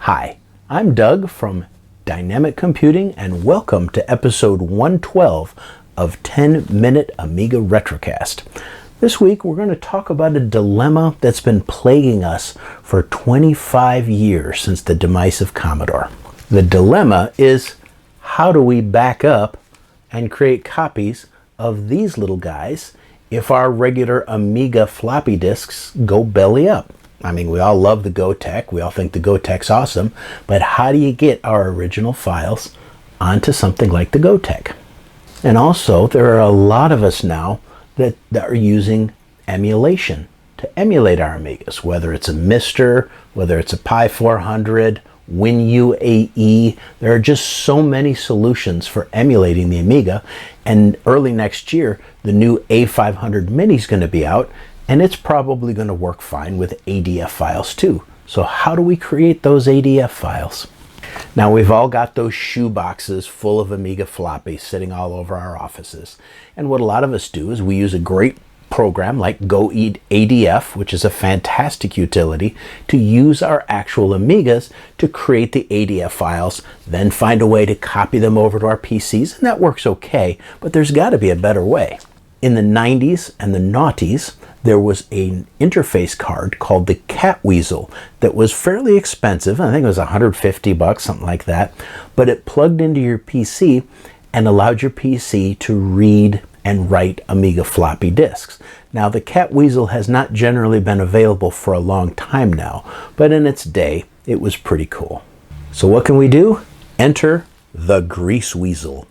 Hi, I'm Doug from Dynamic Computing and welcome to episode 112 of 10-Minute Amiga Retrocast. This week we're going to talk about a dilemma that's been plaguing us for 25 years since the demise of Commodore. The dilemma is, how do we back up and create copies of these little guys if our regular Amiga floppy disks go belly up? I mean, we all love the GoTech, we all think the GoTech's awesome, but how do you get our original files onto something like the GoTech? And also, there are a lot of us now that are using emulation to emulate our Amigas, whether it's a Mister, whether it's a Pi 400, WinUAE. There are just so many solutions for emulating the Amiga, and early next year, the new A500 Mini is going to be out, and it's probably going to work fine with ADF files too. So how do we create those ADF files? Now, we've all got those shoe boxes full of Amiga Floppy sitting all over our offices. And what a lot of us do is we use a great program like ADF, which is a fantastic utility, to use our actual Amigas to create the ADF files, then find a way to copy them over to our PCs, and that works okay, but there's got to be a better way. In the 90s and the noughties, there was an interface card called the GreaseWeazle that was fairly expensive. I think it was 150 bucks, something like that. But it plugged into your PC and allowed your PC to read and write Amiga floppy disks. Now, the GreaseWeazle has not generally been available for a long time now, but in its day, it was pretty cool. So what can we do? Enter the GreaseWeazle.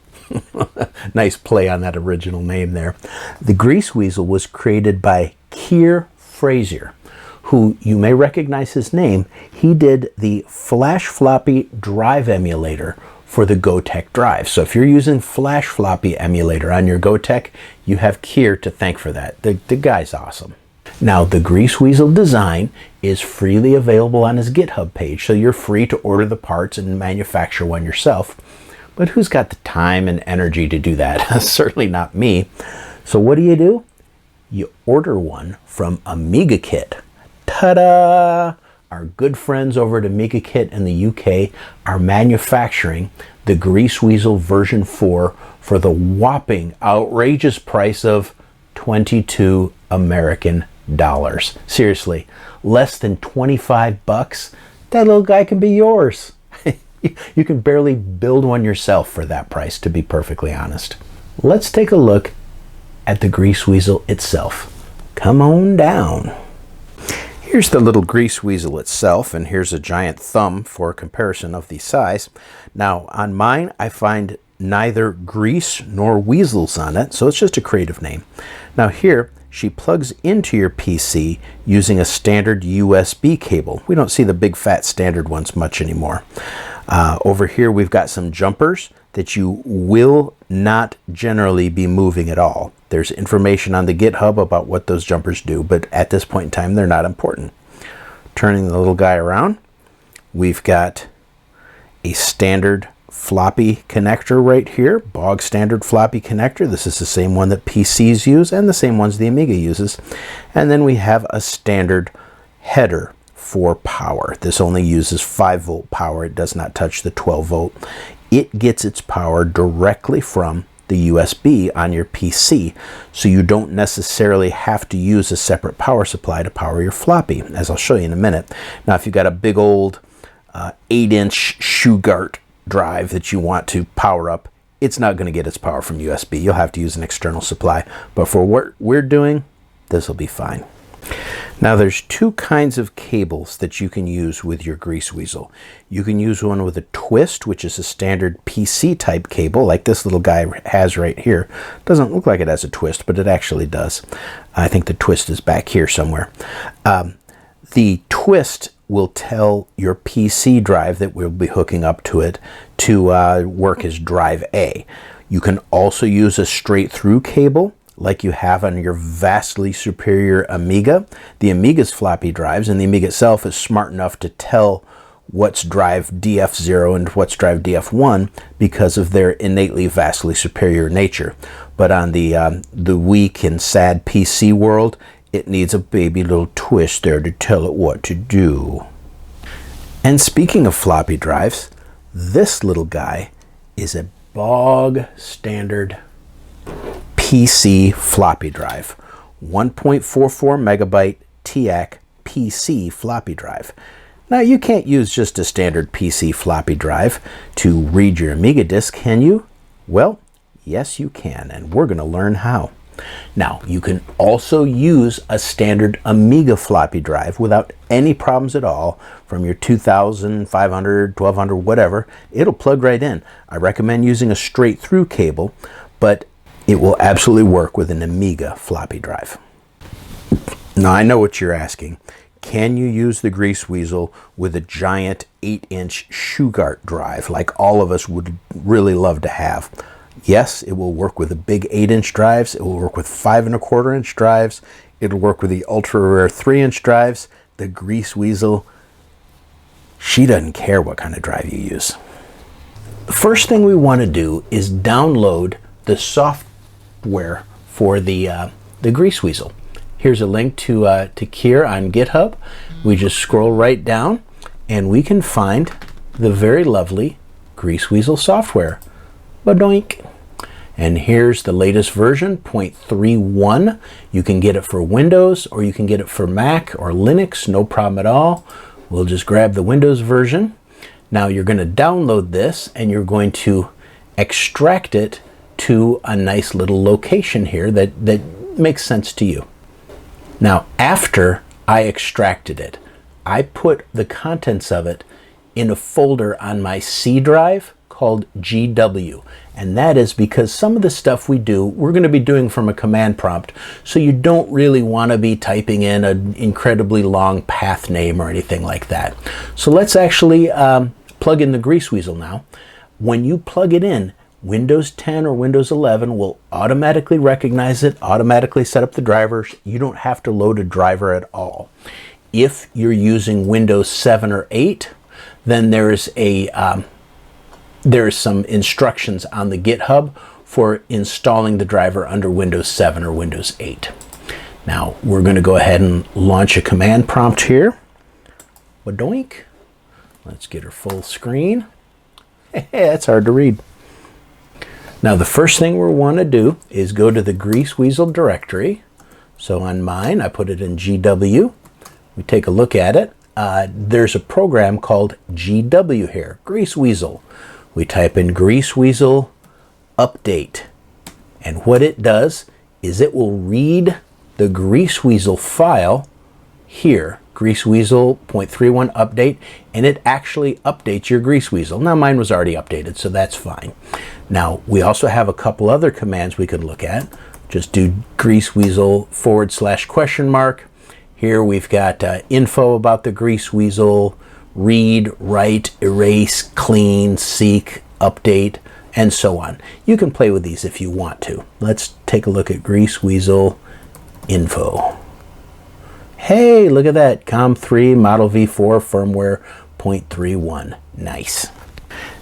Nice play on that original name there. The GreaseWeazle was created by Kiers Fraser, who you may recognize his name. He did the Flash Floppy drive emulator for the GoTech drive. So if you're using Flash Floppy emulator on your GoTech, you have Kiers to thank for that. The guy's awesome. Now, the GreaseWeazle design is freely available on his GitHub page, so you're free to order the parts and manufacture one yourself. But who's got the time and energy to do that? Certainly not me. So what do? You order one from AmigaKit. Ta-da! Our good friends over at AmigaKit in the UK are manufacturing the GreaseWeazle version 4 for the whopping, outrageous price of 22 American dollars. Seriously, less than 25 bucks? That little guy can be yours. You can barely build one yourself for that price, to be perfectly honest. Let's take a look at the GreaseWeazle itself. Come on down. Here's the little GreaseWeazle itself, and here's a giant thumb for a comparison of the size. Now, on mine, I find neither grease nor weasels on it, so it's just a creative name. Now here, she plugs into your PC using a standard USB cable. We don't see the big fat standard ones much anymore. Over here we've got some jumpers that you will not generally be moving at all. There's information on the GitHub about what those jumpers do, but at this point in time they're not important. Turning the little guy around, we've got a standard floppy connector right here, bog standard floppy connector. This is the same one that PCs use and the same ones the Amiga uses. And then we have a standard header for power. This only uses 5-volt power. It does not touch the 12-volt. It gets its power directly from the USB on your PC, so you don't necessarily have to use a separate power supply to power your floppy, as I'll show you in a minute. Now, if you've got a big old 8-inch Shugart drive that you want to power up, it's not going to get its power from USB. You'll have to use an external supply, but for what we're doing, this will be fine. Now, there's two kinds of cables that you can use with your GreaseWeazle. You can use one with a twist, which is a standard PC type cable, like this little guy has right here. Doesn't look like it has a twist, but it actually does. I think the twist is back here somewhere. The twist will tell your PC drive that we'll be hooking up to it to work as drive A. You can also use a straight through cable like you have on your vastly superior Amiga. The Amiga's floppy drives, and the Amiga itself is smart enough to tell what's drive DF0 and what's drive DF1 because of their innately vastly superior nature. But on the weak and sad PC world, it needs a baby little twist there to tell it what to do. And speaking of floppy drives, this little guy is a bog standard PC floppy drive. 1.44 megabyte TAC PC floppy drive. Now you can't use just a standard PC floppy drive to read your Amiga disk, can you? Well, yes you can, and we're going to learn how. Now you can also use a standard Amiga floppy drive without any problems at all from your 2000, 500, 1200, whatever. It'll plug right in. I recommend using a straight through cable, but it will absolutely work with an Amiga floppy drive. Now I know what you're asking. Can you use the GreaseWeazle with a giant 8-inch Shugart drive like all of us would really love to have? Yes, it will work with the big 8-inch drives. It will work with 5 1/4-inch drives. It'll work with the ultra rare 3-inch drives. The GreaseWeazle, she doesn't care what kind of drive you use. The first thing we want to do is download the software for the GreaseWeazle. Here's a link to Kier on GitHub. We just scroll right down and we can find the very lovely GreaseWeazle software. Badoink. And here's the latest version, 0.31. You can get it for Windows or you can get it for Mac or Linux, no problem at all. We'll just grab the Windows version. Now you're going to download this and you're going to extract it to a nice little location here that makes sense to you. Now, after I extracted it, I put the contents of it in a folder on my C drive called GW. And that is because some of the stuff we do, we're going to be doing from a command prompt. So you don't really want to be typing in an incredibly long path name or anything like that. So let's actually plug in the GreaseWeazle now. When you plug it in, Windows 10 or Windows 11 will automatically recognize it, automatically set up the drivers. You don't have to load a driver at all. If you're using Windows 7 or 8, then there's some instructions on the GitHub for installing the driver under Windows 7 or Windows 8. Now we're going to go ahead and launch a command prompt here. Badoink. Let's get her full screen. Hey, that's hard to read. Now the first thing we want to do is go to the GreaseWeazle directory. So on mine, I put it in GW. We take a look at it. There's a program called GW here, GreaseWeazle. We type in GreaseWeazle update. And what it does is it will read the GreaseWeazle file here, GreaseWeazle 0.31 update, and it actually updates your GreaseWeazle. Now mine was already updated, so that's fine. Now we also have a couple other commands we could look at. Just do GreaseWeazle /?. Here we've got info about the GreaseWeazle, read, write, erase, clean, seek, update, and so on. You can play with these if you want to. Let's take a look at GreaseWeazle info. Hey, look at that, COM3 Model V4 firmware 0.31. Nice.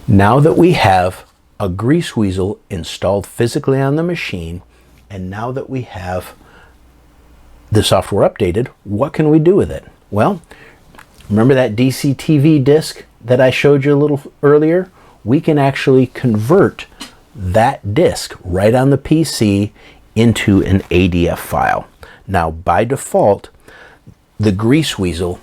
Now that we have a GreaseWeazle installed physically on the machine, and now that we have the software updated, what can we do with it? Well, remember that DC TV disk that I showed you a little earlier? We can actually convert that disk right on the PC into an ADF file. Now, by default, the GreaseWeazle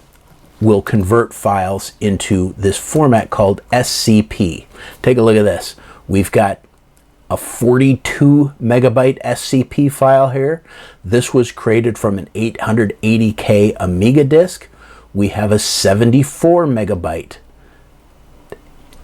will convert files into this format called SCP. Take a look at this. We've got a 42 megabyte SCP file here. This was created from an 880K Amiga disk. We have a 74 megabyte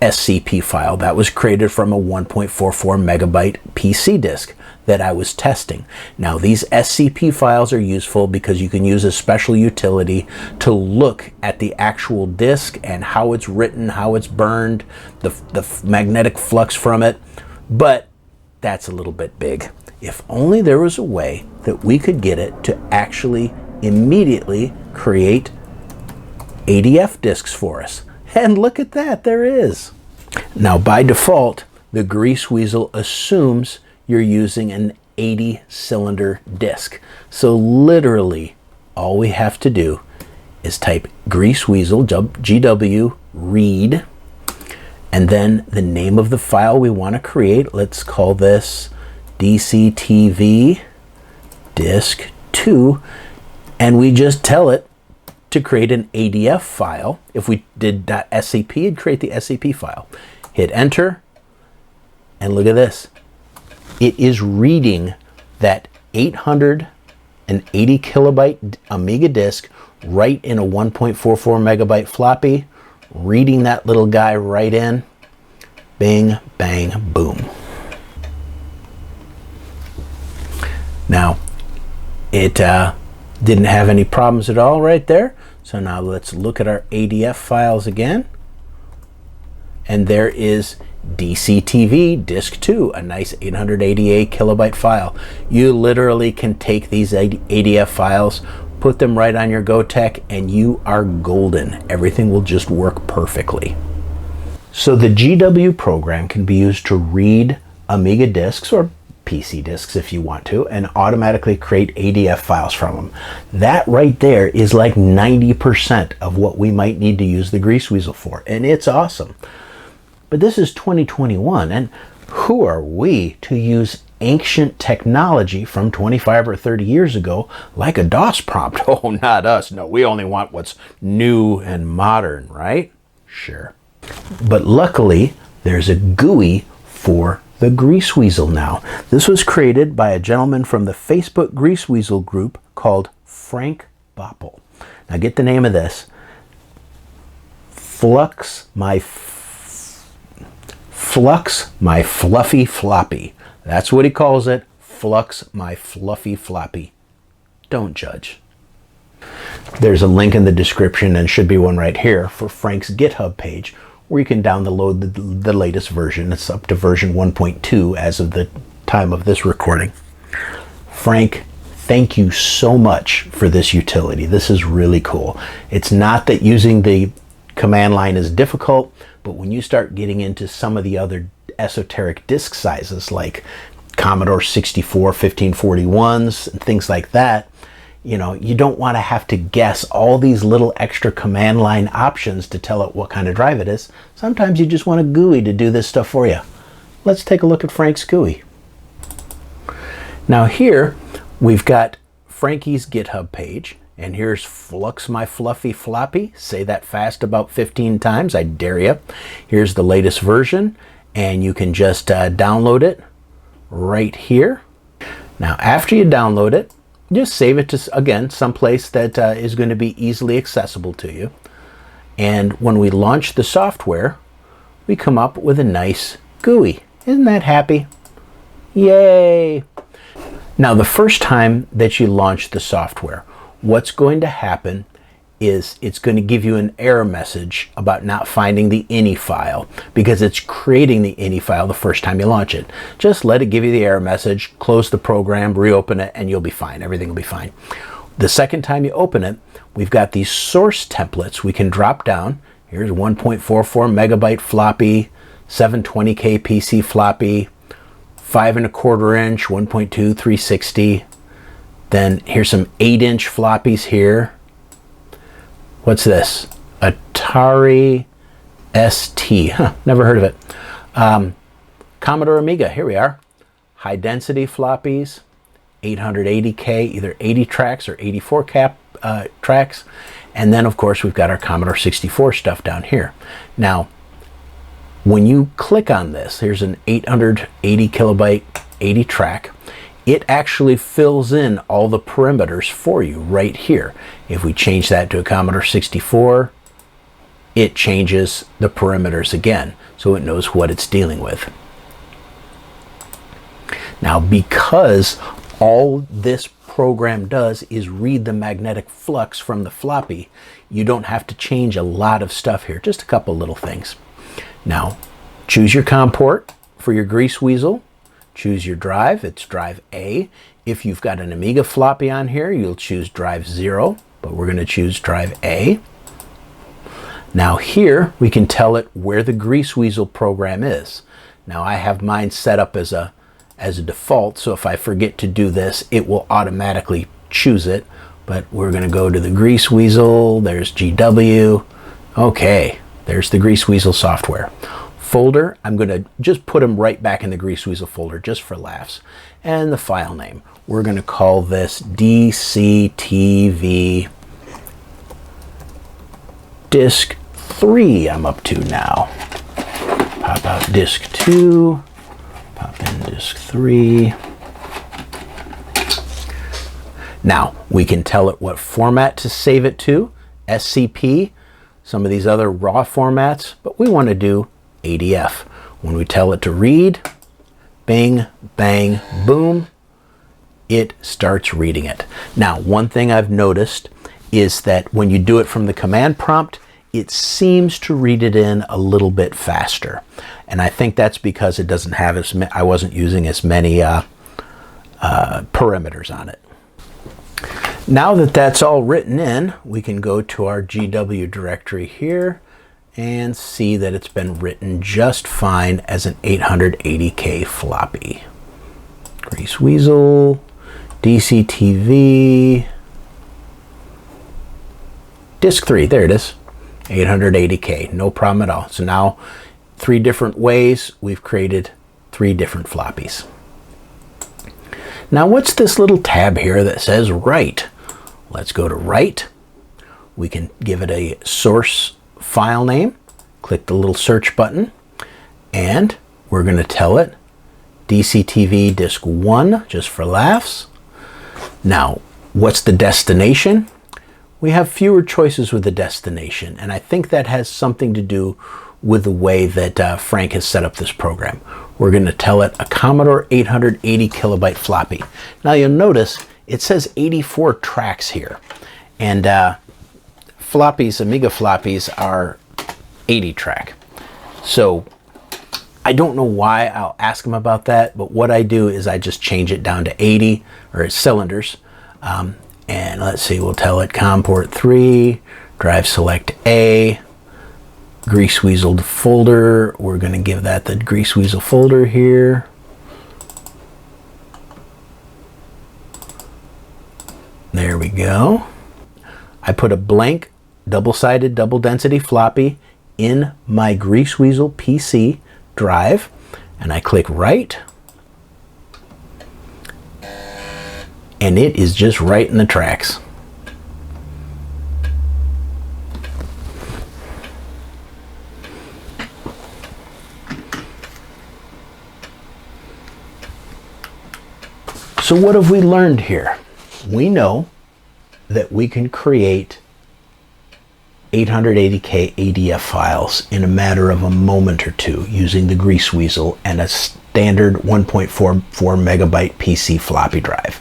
SCP file that was created from a 1.44 megabyte PC disk that I was testing. Now these SCP files are useful because you can use a special utility to look at the actual disk and how it's written, how it's burned, the magnetic flux from it, but that's a little bit big. If only there was a way that we could get it to actually immediately create ADF disks for us. And look at that, there is. Now by default, the GreaseWeazle assumes you're using an 80 cylinder disk. So literally all we have to do is type GreaseWeazle, GW, read, and then the name of the file we want to create. Let's call this DCTV disk 2, and we just tell it to create an ADF file. If we did .scp, it'd create the scp file. Hit enter, and look at this. It is reading that 880 kilobyte Amiga disk right in a 1.44 megabyte floppy, reading that little guy right in. Bing, bang, boom. Now, it didn't have any problems at all right there. So now let's look at our ADF files again. And there is DCTV disk 2, a nice 888 kilobyte file. You literally can take these ADF files, put them right on your GoTech, and you are golden. Everything will just work perfectly. So the GW program can be used to read Amiga disks or PC disks if you want to, and automatically create ADF files from them. That right there is like 90% of what we might need to use the GreaseWeazle for, and it's awesome. But this is 2021, and who are we to use ancient technology from 25 or 30 years ago like a DOS prompt? Oh, not us. No, we only want what's new and modern, right? Sure. But luckily, there's a GUI for the GreaseWeazle now. This was created by a gentleman from the Facebook GreaseWeazle group called Frank Boppel. Now get the name of this. FluxMyFluffyFloppy. That's what he calls it. FluxMyFluffyFloppy. Don't judge. There's a link in the description, and should be one right here, for Frank's GitHub page, where you can download the latest version. It's up to version 1.2 as of the time of this recording. Frank, thank you so much for this utility. This is really cool. It's not that using the command line is difficult, but when you start getting into some of the other esoteric disk sizes like Commodore 64 1541s and things like that, you know, you don't want to have to guess all these little extra command line options to tell it what kind of drive it is. Sometimes you just want a GUI to do this stuff for you. Let's take a look at Frank's GUI. Now here we've got Frankie's GitHub page, and here's FluxMyFluffyFloppy. Say that fast about 15 times, I dare you. Here's the latest version, and you can just download it right here. Now after you download it, just save it to, again, someplace that is going to be easily accessible to you. And when we launch the software, we come up with a nice GUI. Isn't that happy? Yay! Now, the first time that you launch the software, what's going to happen is it's going to give you an error message about not finding the ini file because it's creating the ini file the first time you launch it. Just let it give you the error message, close the program, reopen it, and you'll be fine. Everything will be fine. The second time you open it, we've got these source templates we can drop down. Here's 1.44 megabyte floppy, 720K PC floppy, 5 1/4 inch, 1.2, 360. Then here's some 8-inch floppies here. What's this? Atari ST. Huh, never heard of it. Commodore Amiga. Here we are. High density floppies. 880K, either 80 tracks or 84 tracks. And then, of course, we've got our Commodore 64 stuff down here. Now, when you click on this, here's an 880 kilobyte 80 track. It actually fills in all the perimeters for you right here. If we change that to a Commodore 64, it changes the perimeters again, so it knows what it's dealing with. Now, because all this program does is read the magnetic flux from the floppy, you don't have to change a lot of stuff here, just a couple little things. Now, choose your COM port for your GreaseWeazle. Choose your drive, it's drive A. If you've got an Amiga floppy on here, you'll choose drive 0, but we're going to choose drive A. Now here, we can tell it where the GreaseWeazle program is. Now I have mine set up as a default, so if I forget to do this, it will automatically choose it. but we're going to go to the GreaseWeazle. There's GW. Okay, there's the GreaseWeazle software folder. I'm going to just put them right back in the GreaseWeazle folder just for laughs. And the file name, we're going to call this DCTV Disk 3 I'm up to now. Pop out Disk 2, pop in Disk 3. Now, we can tell it what format to save it to, SCP, some of these other raw formats, but we want to do ADF. When we tell it to read, bing, bang, boom, it starts reading it. Now, one thing I've noticed is that when you do it from the command prompt, it seems to read it in a little bit faster. And I think that's because it doesn't have as many, I wasn't using as many parameters on it. Now that that's all written in, we can go to our GW directory here and see that it's been written just fine as an 880K floppy. GreaseWeazle, DCTV, Disk 3, there it is, 880K, no problem at all. So now 3 different ways we've created 3 different floppies. Now what's this little tab here that says write? Let's go to write. We can give it a source file name, click the little search button, and we're going to tell it DCTV Disk 1 just for laughs. Now, what's the destination? We have fewer choices with the destination, and I think that has something to do with the way that Frank has set up this program. We're going to tell it a Commodore 880 kilobyte floppy. Now you'll notice it says 84 tracks here, and floppies, Amiga floppies, are 80 track. So I don't know why. I'll ask him about that, but what I do is I just change it down to 80, or cylinders. And let's see, we'll tell it COM port 3, drive select A, GreaseWeazle folder. We're going to give that the GreaseWeazle folder here. There we go. I put a blank double-sided double density floppy in my GreaseWeazle PC drive, and I click write, and it is just writing the tracks. So what have we learned here? We know that we can create 880K ADF files in a matter of a moment or two using the GreaseWeazle and a standard 1.44 megabyte PC floppy drive.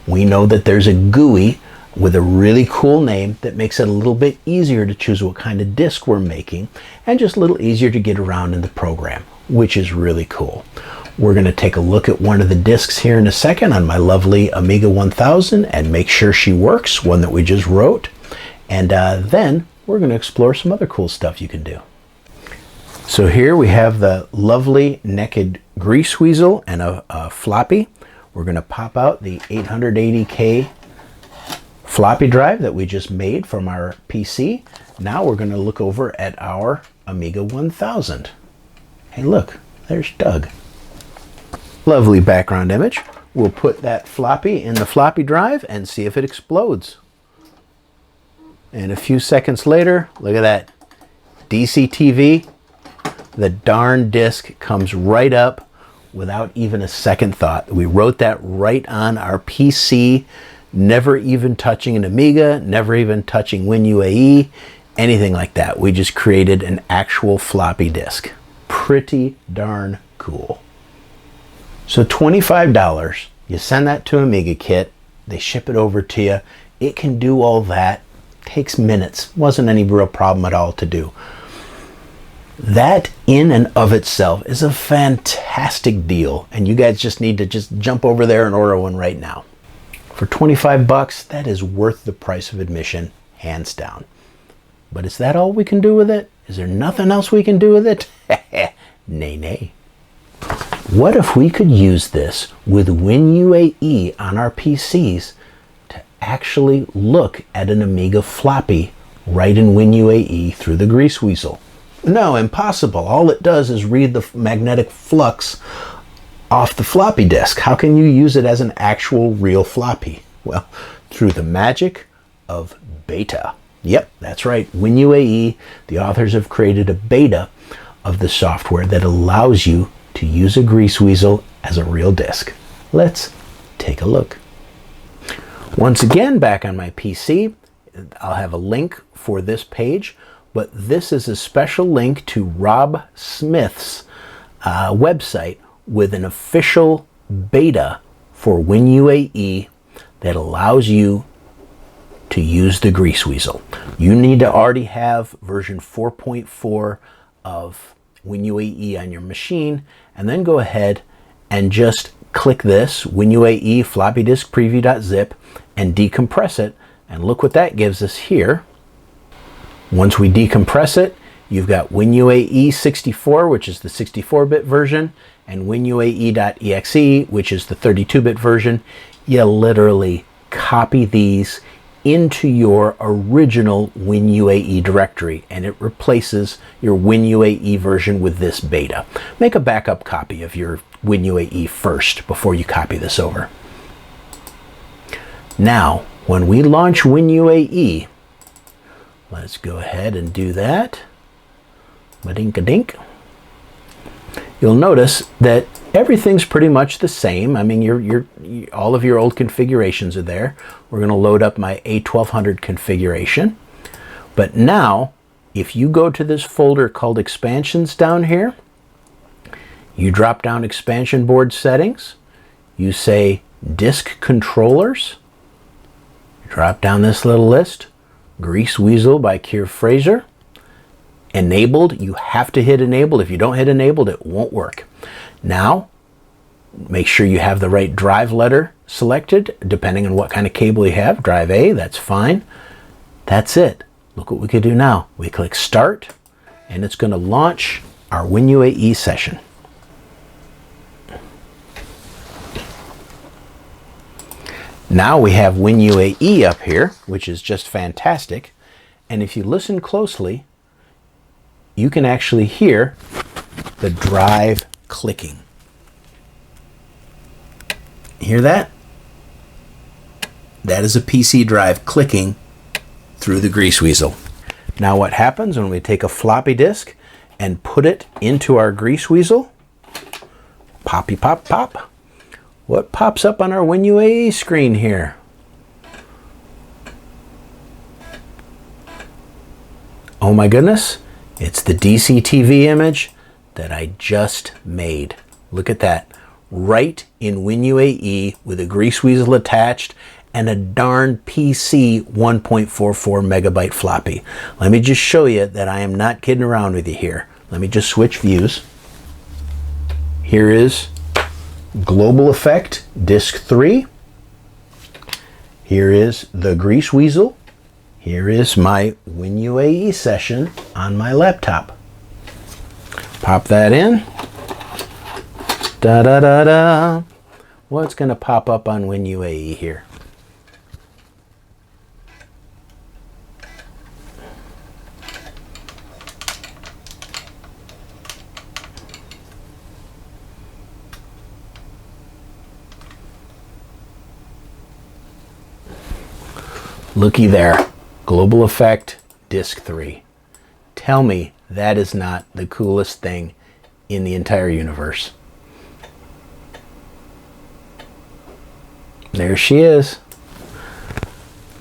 We know that there's a GUI with a really cool name that makes it a little bit easier to choose what kind of disk we're making and just a little easier to get around in the program, which is really cool. We're going to take a look at one of the disks here in a second on my lovely Amiga 1000 and make sure she works, one that we just wrote. And then we're going to explore some other cool stuff you can do. So here we have the lovely naked GreaseWeazle and a floppy. We're going to pop out the 880K floppy drive that we just made from our PC. Now we're going to look over at our Amiga 1000. Hey, look, there's Doug. Lovely background image. We'll put that floppy in the floppy drive and see if it explodes. And a few seconds later, look at that. DCTV, the darn disk comes right up without even a second thought. We wrote that right on our PC, never even touching an Amiga, never even touching WinUAE, anything like that. We just created an actual floppy disk. Pretty darn cool. So $25, you send that to AmigaKit, they ship it over to you. It can do all that. Takes minutes. Wasn't any real problem at all to do. That in and of itself is a fantastic deal, and you guys just need to just jump over there and order one right now. For 25 bucks, that is worth the price of admission, hands down. But is that all we can do with it? Is there nothing else we can do with it? Nay, nay. What if we could use this with WinUAE on our PCs to actually look at an Amiga Floppy right in WinUAE through the GreaseWeazle? No, impossible. All it does is read the magnetic flux off the floppy disk. How can you use it as an actual real floppy? Well, through the magic of beta. Yep, that's right. WinUAE, the authors have created a beta of the software that allows you to use a GreaseWeazle as a real disk. Let's take a look. Once again, back on my PC, I'll have a link for this page, but this is a special link to Rob Smith's website with an official beta for WinUAE that allows you to use the GreaseWeazle. You need to already have version 4.4 of WinUAE on your machine, and then go ahead and just click this WinUAE floppy disk preview.zip and decompress it, and look what that gives us here. Once we decompress it, you've got WinUAE 64, which is the 64-bit version, and WinUAE.exe, which is the 32-bit version. You literally copy these into your original WinUAE directory, and it replaces your WinUAE version with this beta. Make a backup copy of your WinUAE first before you copy this over. Now, when we launch WinUAE, let's go ahead and do that. Ba-dink-a-dink. You'll notice that everything's pretty much the same. I mean, all of your old configurations are there. We're going to load up my A1200 configuration. But now, if you go to this folder called Expansions down here, you drop down Expansion Board Settings, you say Disk Controllers, drop down this little list, GreaseWeazle by Kiers Fraser. Enabled, you have to hit Enabled. If you don't hit Enabled, it won't work. Now, make sure you have the right drive letter selected, depending on what kind of cable you have. Drive A, that's fine. That's it. Look what we can do now. We click Start, and it's going to launch our WinUAE session. Now we have WinUAE up here, which is just fantastic. And if you listen closely, you can actually hear the drive clicking. Hear that? That is a PC drive clicking through the GreaseWeazle. Now what happens when we take a floppy disk and put it into our GreaseWeazle? Poppy pop pop. What pops up on our WinUAE screen here? Oh my goodness, it's the DCTV image that I just made. Look at that. Right in WinUAE with a GreaseWeazle attached and a darn PC 1.44 megabyte floppy. Let me just show you that I am not kidding around with you here. Let me just switch views. Here is Global Effect Disk 3. Here is the GreaseWeazle. Here is my WinUAE session on my laptop. Pop that in. Da da da da. What's going to pop up on WinUAE here? Looky there, Global Effect Disk 3. Tell me that is not the coolest thing in the entire universe. There she is.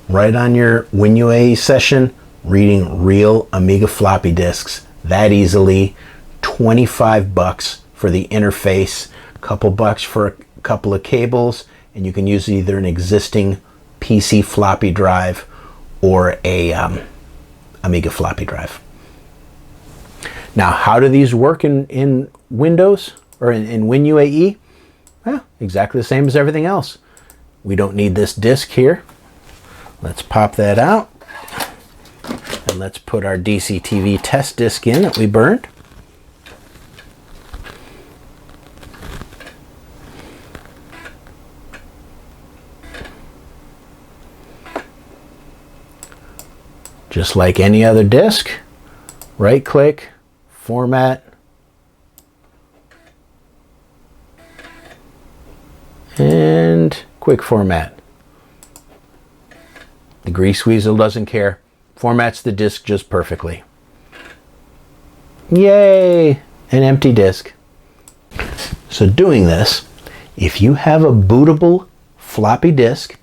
Right on your WinUAE session, reading real Amiga floppy disks that easily. 25 bucks for the interface, a couple bucks for a couple of cables, and you can use either an existing PC floppy drive or a Amiga floppy drive. Now, how do these work in Windows or in WinUAE? Well, exactly the same as everything else. We don't need this disk here. Let's pop that out. And let's put our DCTV test disk in that we burned. Just like any other disk, right click, format, and quick format. The GreaseWeazle doesn't care. Formats the disk just perfectly. Yay! An empty disk. So doing this, if you have a bootable floppy disk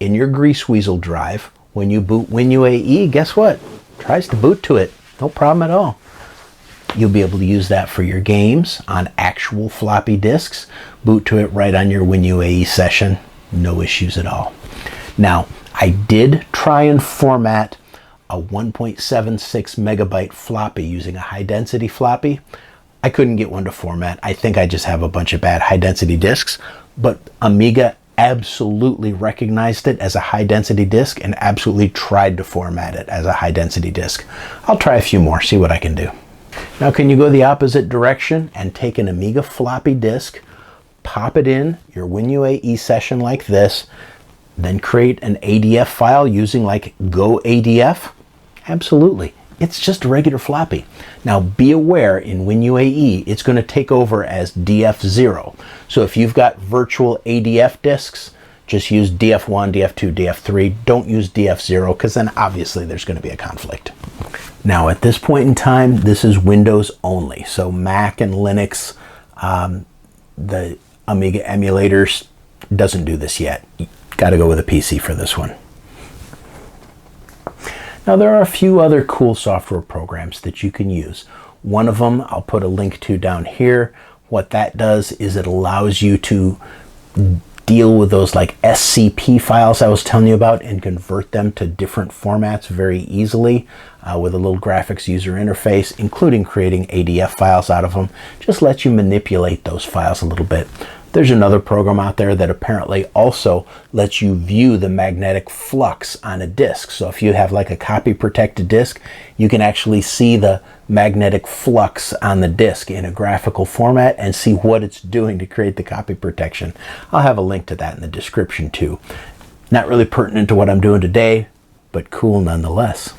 in your GreaseWeazle drive, when you boot WinUAE, guess what? Tries to boot to it. No problem at all. You'll be able to use that for your games on actual floppy disks. Boot to it right on your WinUAE session. No issues at all. Now, I did try and format a 1.76 megabyte floppy using a high density floppy. I couldn't get one to format. I think I just have a bunch of bad high density disks, but Amiga absolutely recognized it as a high density disk and absolutely tried to format it as a high density disk. I'll try a few more, see what I can do. Now, can you go the opposite direction and take an Amiga floppy disk, pop it in your WinUAE session like this, then create an ADF file using like Go ADF? Absolutely. It's just a regular floppy. Now be aware, in WinUAE, it's going to take over as DF0. So if you've got virtual ADF disks, just use DF1, DF2, DF3. Don't use DF0, because then obviously there's going to be a conflict. Now at this point in time, this is Windows only. So Mac and Linux, the Amiga emulators, doesn't do this yet. You got to go with a PC for this one. Now there are a few other cool software programs that you can use. One of them I'll put a link to down here. What that does is it allows you to deal with those like SCP files I was telling you about and convert them to different formats very easily with a little graphics user interface, including creating ADF files out of them. Just lets you manipulate those files a little bit. There's another program out there that apparently also lets you view the magnetic flux on a disk. So if you have like a copy protected disk, you can actually see the magnetic flux on the disk in a graphical format and see what it's doing to create the copy protection. I'll have a link to that in the description too. Not really pertinent to what I'm doing today, but cool nonetheless.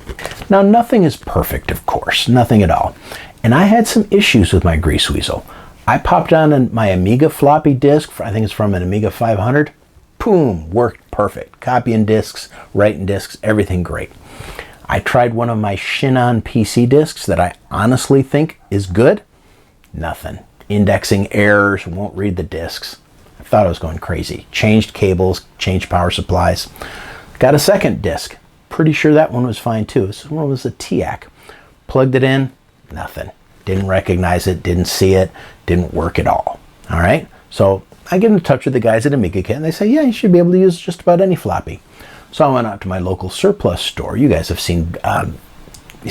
Now, nothing is perfect, of course, nothing at all. And I had some issues with my GreaseWeazle. I popped on my Amiga floppy disk, I think it's from an Amiga 500. Boom, worked perfect. Copying disks, writing disks, everything great. I tried one of my Shinon PC disks that I honestly think is good. Nothing. Indexing errors, won't read the disks. I thought I was going crazy. Changed cables, changed power supplies. Got a second disk. Pretty sure that one was fine too. This one was a TIAC. Plugged it in, nothing. Didn't recognize it, didn't see it, didn't work at all. All right, so I get in touch with the guys at AmigaKit and they say, yeah, you should be able to use just about any floppy. So I went out to my local surplus store. You guys have seen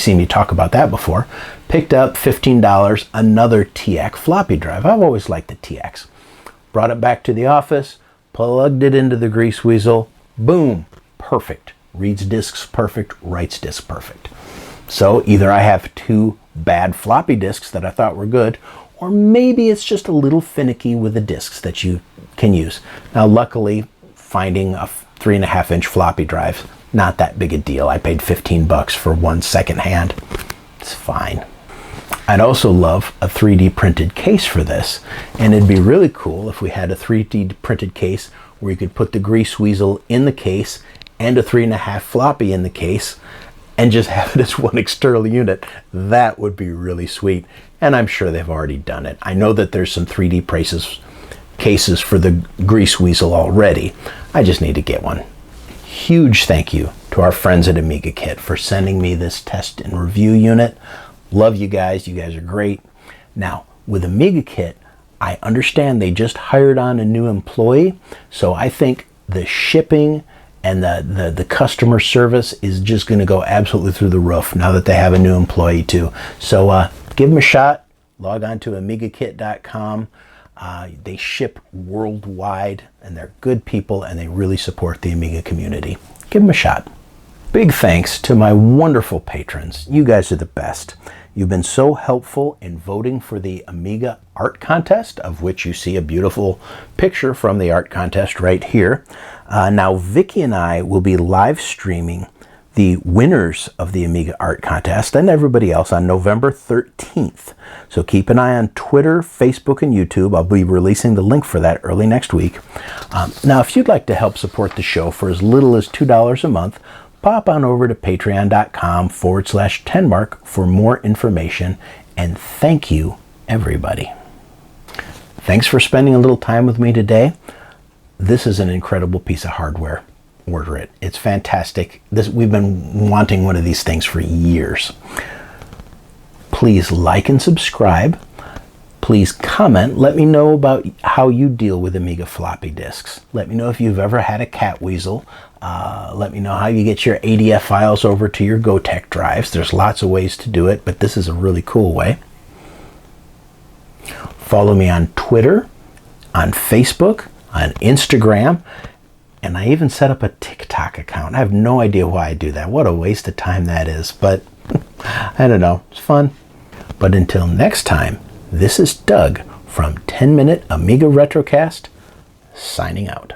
me talk about that before. Picked up $15, another TIAC floppy drive. I've always liked the TIACs. Brought it back to the office, plugged it into the GreaseWeazle, boom, perfect. Reads disks perfect, writes disks perfect. So either I have two bad floppy disks that I thought were good, or maybe it's just a little finicky with the disks that you can use. Now, luckily, finding a 3.5-inch floppy drive, not that big a deal. I paid $15 for one secondhand. It's fine. I'd also love a 3D printed case for this, and it'd be really cool if we had a 3D printed case where you could put the GreaseWeazle in the case and a 3.5 floppy in the case, and just have it as one external unit. That would be really sweet. And I'm sure they've already done it. I know that there's some 3D cases for the GreaseWeazle already. I just need to get one. Huge thank you to our friends at AmigaKit for sending me this test and review unit. Love you guys. You guys are great. Now, with AmigaKit, I understand they just hired on a new employee. So I think the shipping and the customer service is just going to go absolutely through the roof now that they have a new employee too. So give them a shot. Log on to AmigaKit.com. They ship worldwide, and they're good people, and they really support the Amiga community. Give them a shot. Big thanks to my wonderful patrons. You guys are the best. You've been so helpful in voting for the Amiga Art Contest, of which you see a beautiful picture from the art contest right here. Now, Vicky and I will be live streaming the winners of the Amiga Art Contest and everybody else on November 13th. So keep an eye on Twitter, Facebook, and YouTube. I'll be releasing the link for that early next week. Now, if you'd like to help support the show for as little as $2 a month, pop on over to patreon.com/10mark for more information. And thank you, everybody. Thanks for spending a little time with me today. This is an incredible piece of hardware. Order it. It's fantastic. We've been wanting one of these things for years. Please like and subscribe. Please comment. Let me know about how you deal with Amiga floppy disks. Let me know if you've ever had a cat weasel. Let me know how you get your ADF files over to your GoTech drives. There's lots of ways to do it, but this is a really cool way. Follow me on Twitter, on Facebook, on Instagram, and I even set up a TikTok account. I have no idea why I do that. What a waste of time that is, but I don't know. It's fun. But until next time, this is Doug from 10 Minute Amiga Retrocast, signing out.